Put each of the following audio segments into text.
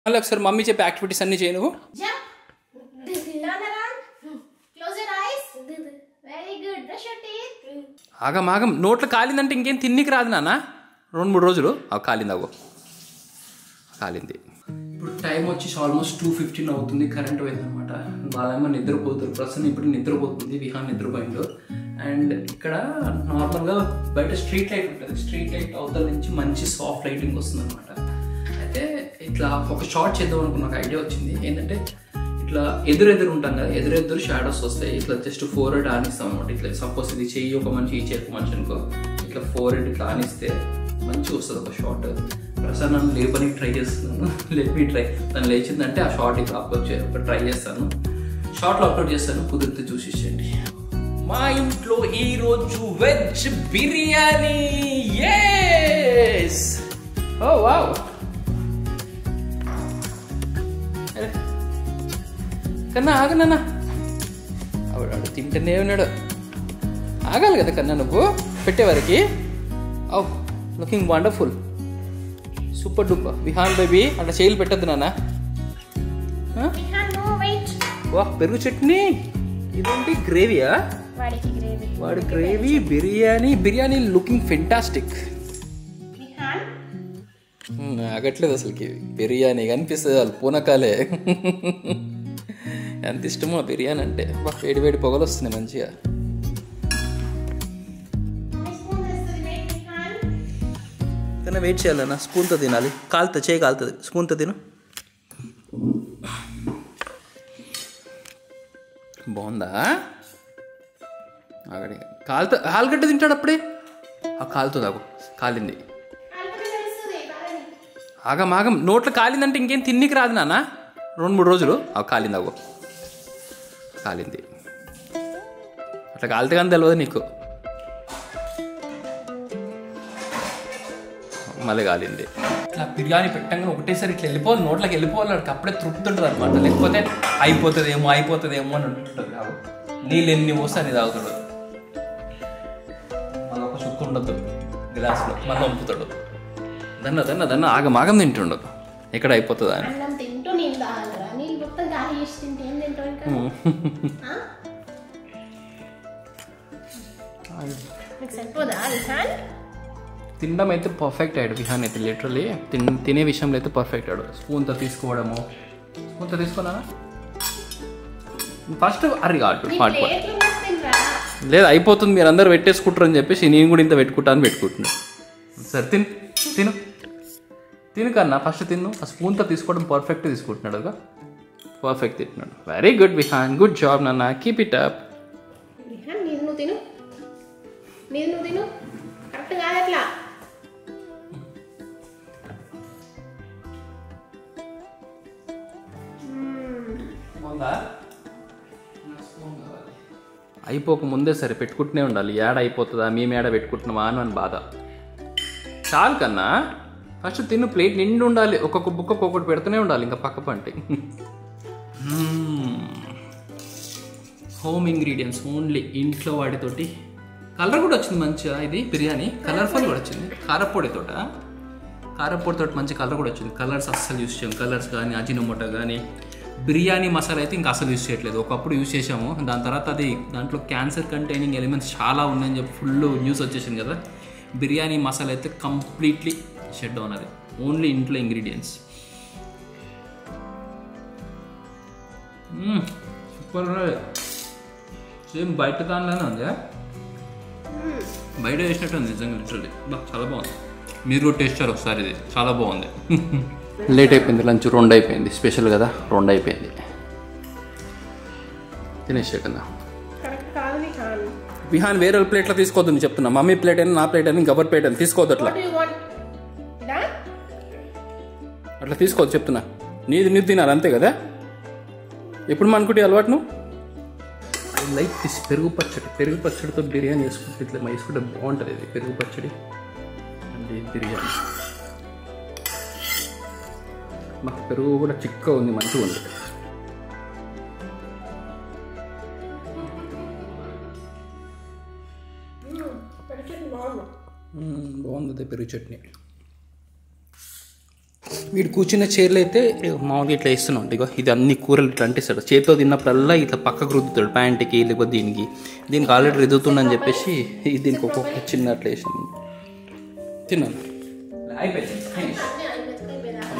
మళ్ళీ ఒకసారి మమ్మీ చెప్పే యాక్టివిటీస్ అన్ని చేయి నువ్వు. ఆగం నోట్లో కాలిందంటే ఇంకేం తిన్నికి రాదు నాన్న. 2-3 రోజులు కాలింది. కాలింది. ఇప్పుడు టైం వచ్చేసి ఆల్మోస్ట్ 2:15 అవుతుంది. కరెంట్ పోయిందనమాట. వాళ్ళేమో నిద్రపోతారు. ప్రస్తుతం ఇప్పుడు నిద్రపోతుంది. విహాన్ నిద్రపోయిండు. అండ్ ఇక్కడ నార్మల్గా బయట స్ట్రీట్ లైట్ ఉంటుంది. స్ట్రీట్ లైట్ అవతల నుంచి మంచి సాఫ్ట్ లైటింగ్ వస్తుంది అనమాట. అయితే ఇట్లా ఒక షార్ట్ చేద్దాం అనుకున్న ఒక ఐడియా వచ్చింది. ఏంటంటే ఇట్లా ఎదురు ఉంటాం కదా, ఎదురు షాడోస్ వస్తాయి. ఇట్లా జస్ట్ 4 ఆనిస్తాం అనమాట. ఇట్లా సపోజ్ ఇది చెయ్యి ఒక మనిషి, ఈ చెయ్యి ఒక మనిషి అనుకో, ఇట్లా 4 ఇట్లా ఆనిస్తే మంచిగా వస్తుంది ఒక షార్ట్. ప్రస్తుతం నన్ను లేపనికి ట్రై చేస్తున్నాను. తను లేచిందంటే ఆ షార్ట్ ఇట్లా అప్లోడ్ ట్రై చేస్తాను. షార్ట్లో అప్లోడ్ చేస్తాను, కుదిరితే చూసేయండి. మా ఇంట్లో ఈరోజు వెజ్ బిర్యానీ. ఓ వావ్. కన్నా ఆగనన్నా, ఆవిడ తింటూనే ఉన్నాడు. ఆగాలి కదా కన్నా నువ్వు పెట్టేవారికి. Oh looking wonderful, super duper. Vihaan baby అట్లా చేయలు పెట్టద్దు నాన్న. వా పెరుగు చట్నీ. ఇదేంటి గ్రేవీయా? వాడి గ్రేవీ బిర్యానీ లుకింగ్ ఫెంటాస్టిక్. ఆగట్లేదు అసలుకి. బిర్యానీ కనిపిస్తుంది వాళ్ళు పూనకాలే. ఎంత ఇష్టమో బిర్యానీ అంటే. వేడి పొగలు వస్తున్నాయి మంచిగా. కానీ వెయిట్ చేయాలన్నా. స్పూన్తో తినాలి. చేయి కాలుతుంది. స్పూన్తో తిను. బాగుందా? ఆలుగడ్డ తింటాడు అప్పుడే. కాలుతుంది. కాలింది. ఆగం నోట్లో కాలిందంటే ఇంకేం తిన్నికి రాదు నాన్న. 2-3 రోజులు కాలింది. కాలింది. అట్లా కాలితే కానీ తెలియదు నీకు. మళ్ళీ కాలింది. ఇట్లా బిర్యానీ పెట్టంగానే ఒకటేసారి ఇట్లా వెళ్ళిపోవాలి, నోట్లోకి వెళ్ళిపోవాలి. అప్పుడే తృప్తి ఉంటుంది అనమాట. లేకపోతే అయిపోతుందేమో అని ఉంటుంటుంది. నీళ్ళు ఎన్ని పోస్తే అని తాగుతాడు. మళ్ళీ ఒక చుక్క ఉండదు గ్లాస్లో. మళ్ళీ వంపుతాడు. దన్న ఆగం తింటుండు. ఎక్కడ అయిపోతుందా అని. తినడం అయితే పర్ఫెక్ట్ అయ్యాడు విహాన్ అయితే. లిటరలీ తినే విషయంలో అయితే పర్ఫెక్ట్ అయ్యాడు. స్పూన్తో తీసుకోవడము. స్పూన్తో తీసుకున్నా ఫస్ట్ కాదు లేదు అయిపోతుంది, మీరు అందరూ పెట్టేసుకుంటారు అని చెప్పేసి నేను కూడా ఇంత పెట్టుకుంటున్నాను. సరే తిను కన్నా ఫస్ట్ తిను. ఆ స్పూన్తో తీసుకోవడం పర్ఫెక్ట్ తీసుకుంటున్నాడు కదా. పర్ఫెక్ట్ తింటున్నాడు. Very good Vihan, good job నాన్న, కీప్ ఇట్ అప్. అయిపోక ముందే సరే పెట్టుకుంటూనే ఉండాలి. ఏడ అయిపోతుందా, మేము ఏడ పెట్టుకుంటున్నామా అని బాధ. చాలు కన్నా ఫస్ట్ తిను. ప్లేట్ నిండి ఉండాలి. ఒక్కొక్క బుక్క ఒక్కొక్కటి పెడుతూనే ఉండాలి. ఇంకా పక్క పంటి హోమ్ ఇంగ్రీడియంట్స్ ఓన్లీ ఇంట్లో వాటితోటి. కలర్ కూడా వచ్చింది మంచిగా. ఇది బిర్యానీ కలర్ఫుల్ కూడా వచ్చింది. కారపొడితో మంచి కలర్ కూడా వచ్చింది. కలర్స్ అస్సలు యూస్ చేయం. కలర్స్ కానీ అజినోమోటో కానీ బిర్యానీ మసాలా అయితే ఇంకా అసలు యూస్ చేయట్లేదు. ఒకప్పుడు యూస్ చేసాము. దాని తర్వాత అది దాంట్లో క్యాన్సర్ కంటైనింగ్ ఎలిమెంట్స్ చాలా ఉన్నాయని చెప్పి ఫుల్ న్యూస్ వచ్చేసింది కదా. బిర్యానీ మసాలా అయితే కంప్లీట్లీ షట్ డౌన్. అది ఓన్లీ ఇంట్లో ఇంగ్రీడియంట్స్. సూపర్. సేమ్ బయట దానిలోనే ఉంది. బయట వేసినట్టు ఉంది నిజంగా. లిటరల్లీ చాలా బాగుంది. మీరు కూడా టేస్ట్ చేయాలి ఒకసారి. ఇది చాలా బాగుంది. లేట్ అయిపోయింది. లంచ్ 2 అయిపోయింది. స్పెషల్ కదా 2 అయిపోయింది. తినేసే కదా. విహాన్ వేరే ప్లేట్లో తీసుకోవద్దు నేను చెప్తున్నా. మమ్మీ ప్లేట్ అయినా నా ప్లేట్ అయినా ఇంకెవరి ప్లేట్ అయినా తీసుకోవద్దు. అట్లా తీసుకోవద్దు చెప్తున్నా. నీది తినాలి అంతే కదా. ఎప్పుడు అనుకుంటే అలవాటు నువ్వు. ఐ లైక్ దిస్ పెరుగు పచ్చడితో బిర్యానీ వేసుకుంటే ఇట్లా వేసుకుంటే బాగుంటుంది. ఇది పెరుగు పచ్చడి అండ్ బిర్యానీ. పెరుగు కూడా చిక్కగా ఉంది, మంచిగా ఉంది. బాగుంది పెరుగు చట్నీ. వీడు కూర్చున్న చైర్లు అయితే మామూలుగా ఇట్లా వేస్తున్నాడు. ఇగో ఇది అన్ని కూరలు ఇట్లా అంటిస్తాడు. చేతితో తిన్నప్పుడల్లా ఇట్లా పక్కకు రుద్దుతాడు, ప్యాంట్కి లేకపోతే దీనికి ఆల్రెడీ రుద్దుతుండని చెప్పేసి దీనికి ఒక్కొక్క చిన్న అట్లా వేసాను. తిన్నాను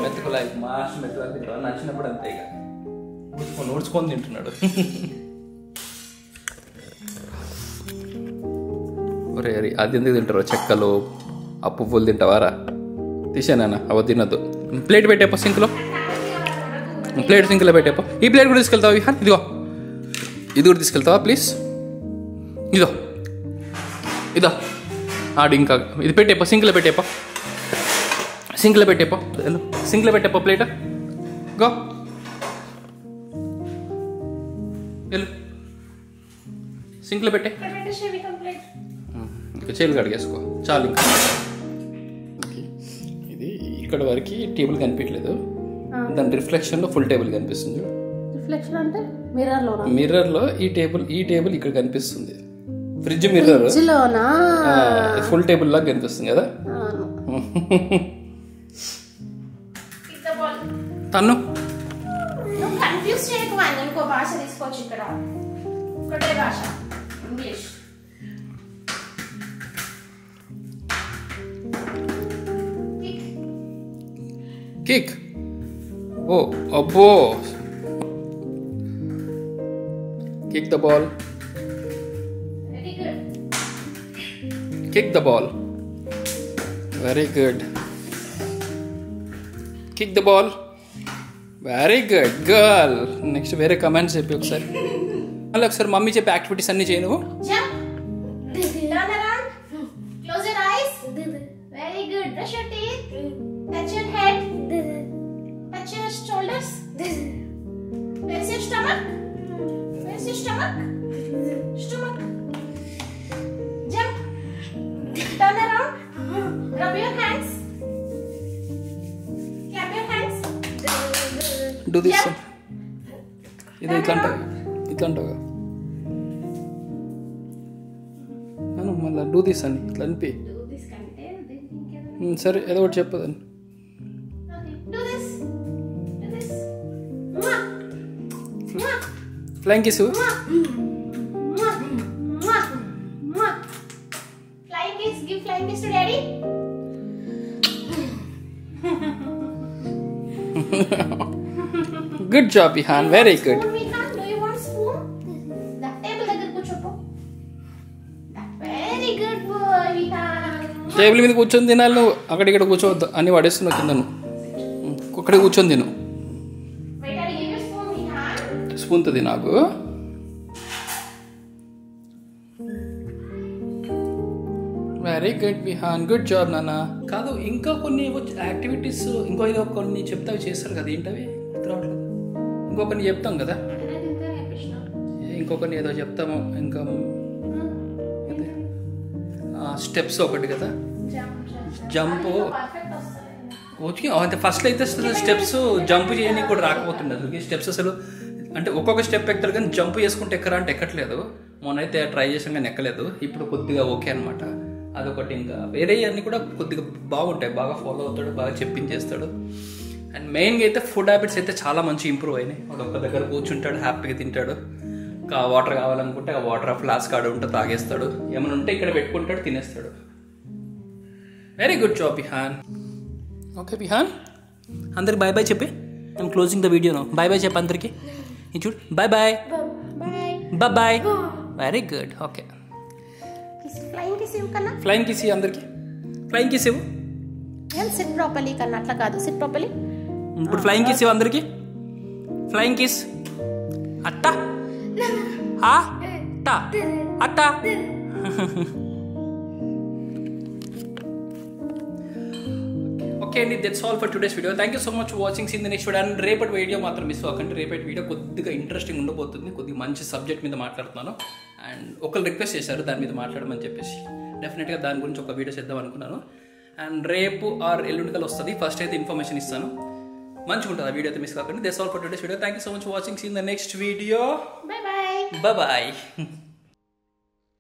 మెత్తకులా మాస్ మెత్తగా తింటాడు, నచ్చినప్పుడు అంతే ఇక ఊడ్చుకొని తింటున్నాడు. ఒరే అరే అది ఎందుకు తింటారు? చెక్కలు ఆ పువ్వులు తింటావారా? తీసానా అవ తినద్దు. ప్లేట్ పెట్టేపో సింక్లో, ప్లేట్ సింక్లో పెట్టేపో. ఈ ప్లేట్ కూడా తీసుకెళ్తావా విహాన్? ఇదిగో ఇది కూడా తీసుకెళ్తావా ప్లీజ్? ఇదో ఆడు ఇంకా ఇది పెట్టేపో, సింక్లో పెట్టేపో, సింక్లో పెట్టేపో, సింక్లో పెట్టేపో ప్లేట్. గో వెళ్ళు, సింక్లో పెట్టే. ఇంకా చేలు కడిగేసుకో చాలు. ఇంకా ఇది ఇక్కడ వరకు టేబుల్ కనిపించలేదు, దాని రిఫ్లెక్షన్లో ఫుల్ టేబుల్ కనిపిస్తుంది. రిఫ్లెక్షన్ అంటే మిర్రర్లో ఈ టేబుల్ ఇక్కడ కనిపిస్తుంది. ఫ్రిడ్జ్ మిర్రర్ ఫుల్ టేబుల్ లాగా కనిపిస్తుంది కదా. తను కన్ఫ్యూజ్ చేయకు, ఇంకో భాష తీసుకోవచ్చు. ఇక్కడ ఒకటే భాష ఇంగ్లీష్. కిక్. ఓ అబ్బో, kick the ball, kick the ball, very good. Kick the ball, very good girl. Next వేరే కమెంట్స్ చెప్పి ఒకసారి మళ్ళీ ఒకసారి మమ్మీ చెప్పే యాక్టివిటీస్ అన్ని చేయి నువ్వు. Touch your head. Touch your shoulders. Where's your stomach? Where's your stomach? Stomach. Jump. Turn around. Rub your hands. Clap your hands. Do this. ఇది ఇట్లా అంటావు మళ్ళీ డూ దిస్ అని ఇట్లా అనిపి. సరే ఏదో ఒకటి చెప్పదని. Flying kiss. Flying kiss. Give flying kiss to daddy. Good job, Vihan. Very good. Vihan, do you want spoon? That table దగ్గర కూర్చోపో. Very good boy, Vihan. Table మీద కూర్చొని తినాలి నువ్వు, అక్కడిక్కడ కూర్చోవద్దు, అన్ని పడేస్తున్నావు కింద. నువ్వు ఒక్కడే కూర్చొని తిను. స్పూన్తో నాకు very good Vihan, good job నాన్న. కాదు ఇంకా కొన్ని యాక్టివిటీస్ ఏదో కొన్ని చెప్తావి చేస్తారు కదా, ఏంటవి రావట్లేదు. ఇంకొకరిని చెప్తాం కదా, ఇంకొకరిని ఏదో చెప్తాము. ఇంకా స్టెప్స్ ఒకటి కదా, జంప్. ఓకే అంటే ఫస్ట్లో అయితే స్టెప్స్ జంప్ చేయడానికి కూడా రాకపోతుండే అసలు. స్టెప్స్ అసలు అంటే ఒక్కొక్క స్టెప్ ఎక్కుతారు కానీ జంప్ చేసుకుంటే ఎక్కరా అంటే ఎక్కట్లేదు. మొన్నైతే ట్రై చేసాం కానీ ఎక్కలేదు. ఇప్పుడు కొద్దిగా ఓకే అనమాట. అదొకటి. ఇంకా వేరే అన్నీ కూడా కొద్దిగా బాగుంటాయి, బాగా ఫాలో అవుతాడు, బాగా చెప్పించేస్తాడు. అండ్ మెయిన్గా అయితే ఫుడ్ హ్యాబిట్స్ అయితే చాలా మంచి ఇంప్రూవ్ అయినాయి. వాడు ఒక్క దగ్గర కూర్చుంటాడు, హ్యాపీగా తింటాడు. వాటర్ కావాలనుకుంటే ఆ వాటర్ ఫ్లాస్క్ ఆడ ఉంటే తాగేస్తాడు, ఏమైనా ఉంటే ఇక్కడ పెట్టుకుంటాడు, తినేస్తాడు. Very good job Vihaan. Okay Vihaan, అందరికి బాయ్ బాయ్ చెప్పి I'm closing the video. Bye bye చెప్పి అందరికి. చూడు bye bye bye bye. Very good. Okay flying kiss అందరికి. ఫ్లైంగ్ కిస్ ఇవ్వు. సిట్ ప్రాపర్లీ కన్నా, అట్లా కాదు, సిట్ ప్రాపర్లీ. ఇప్పుడు ఫ్లైంగ్ కిస్ ఇవ్వు అందరికి. Flying kiss. అట్టా అట్టా. ఓకే అండి, that's all for today's video. Thank you so much for watching. Scene the next video. And రేపటి వీడియో మాత్రం మిస్ అవ్వకండి. రేపటి వీడియో కొద్దిగా ఇంట్రెస్టింగ్ ఉండబోతుంది. కొద్దిగా మంచి సబ్జెక్ట్ మీద మాట్లాడుతున్నాను. అండ్ ఒకళ్ళు రిక్వెస్ట్ చేశారు దాని మీద మాట్లాడమని చెప్పేసి, డెఫినెట్గా దాని గురించి ఒక వీడియో చేద్దాం అనుకున్నాను. అండ్ రేపు ఆర్ ఎల్లుండికల్ వస్తుంది. ఫస్ట్ అయితే ఇన్ఫర్మేషన్ ఇస్తాను, మంచిగా ఉంటుంది ఆ వీడియో అయితే మిస్ కాకండి. That's all for today's video. Thank you so much for watching. Scene the next video. Bye bye. Bye bye.